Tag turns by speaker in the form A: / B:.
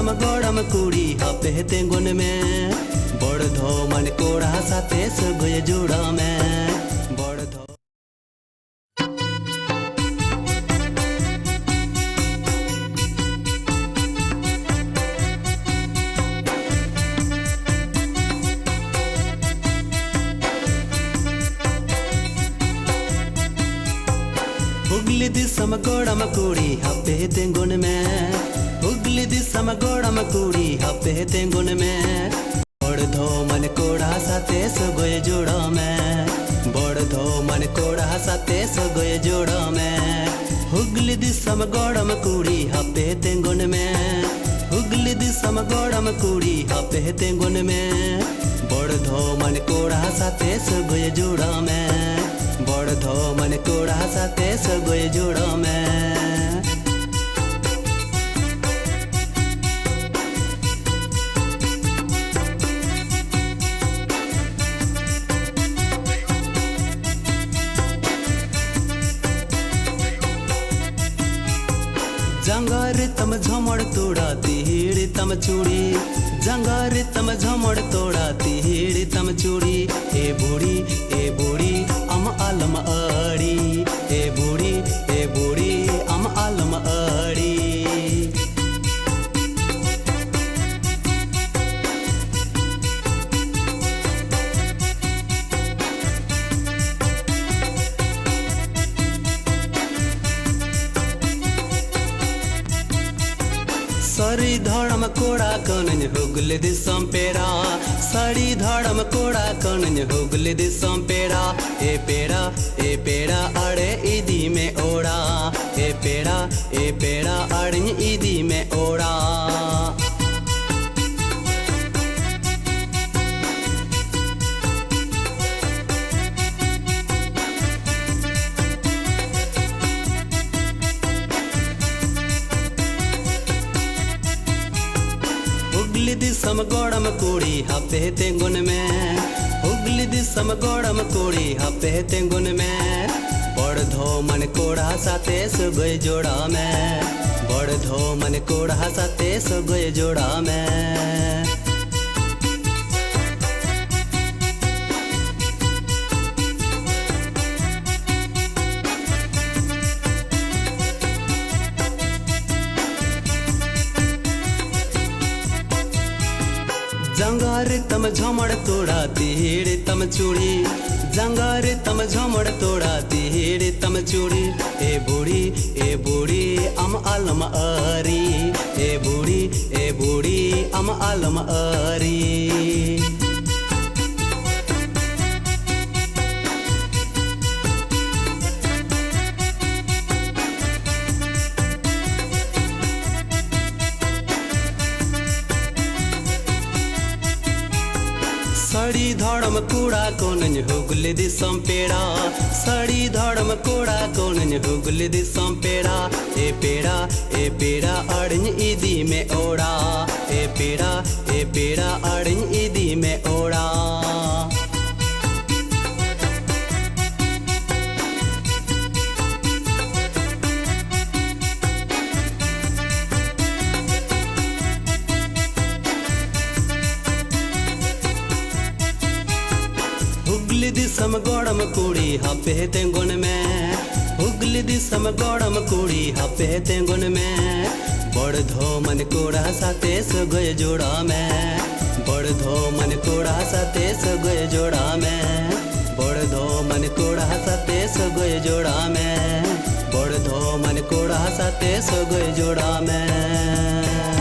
A: समगोड़म कुड़ी हापे तेंगुन में बड़ धो मन कोड़ा साथे सगोय जोड़ा में बड़ धो उगली दी समगोड़म कुड़ी हापे तेंगुन में उगली दी समगोड़म कुड़ी हापे तेंगुन में बड़ धो मन कोड़ा साथे सगोय जोड़ा में बड़ धो मन कोड़ा साथे सगोय जोड़ा में उगली दी समगोड़म कुड़ी हापे तेंगुन में उगली दी समगोड़म कुड़ी हापे तेंगुन में बड़ धो मन कोड़ा साथे सगोय जोड़ा में बड़ धो मन कोड़ा साथे सगोय जोड़ा में जंगार तम झमड़ तोड़ा तीड़ तम चूड़ी जंगार तम झमड़ तोड़ा तीड़ तम चूड़ी ए बूढ़ी अम आलम अड़ी ए बूढ़ी अम आलम अड़ी सरी धड़म कोड़ा कनन हुगले दिसम पेरा सरी धड़म कोड़ा कनन हुगले दिसम पेरा ए पेड़ा अड़े ईदी में ओड़ा ए पेड़ा अड़े ईदी में ओड़ा उगली दी समगोड़म कुड़ी हापे तेंगुन में उगली दी समगोड़म कुड़ी हापे तेंगुन में बड़ धो मन कोड़ा साथे सगोय जोड़ा में बड़ धो मन कोड़ा साथे सगोय जोड़ा में जंगार तम झमड़ तोड़ा तीड़ तम चूड़ी जंगार तम झमड़ तोड़ा तीड़ तम चूड़ी ए बूढ़ी अम आलम अरी ए बूढ़ी अम आलम अरी सड़ी धड़म कूड़ा कोनन हुगले दिसम पेड़ा सड़ी धड़म कूड़ा कोनन हुगले दिसम पेड़ा ए पेड़ा अड़न ईदी में ओड़ा ए पेड़ा अड़न ईदी में ओड़ा उगली दी समगोड़म कुड़ी हापे तेंगुन में उगली दी समगोड़म कुड़ी हापे तेंगुन में बड़ धो मन कोड़ा साथे सगोय जोड़ा में बड़ धो मन कोड़ा साथे सगोय जोड़ा में बड़ धो मन कोड़ा साथे सगोय जोड़ा में बड़ धो मन कोड़ा साथे सगोय जोड़ा में।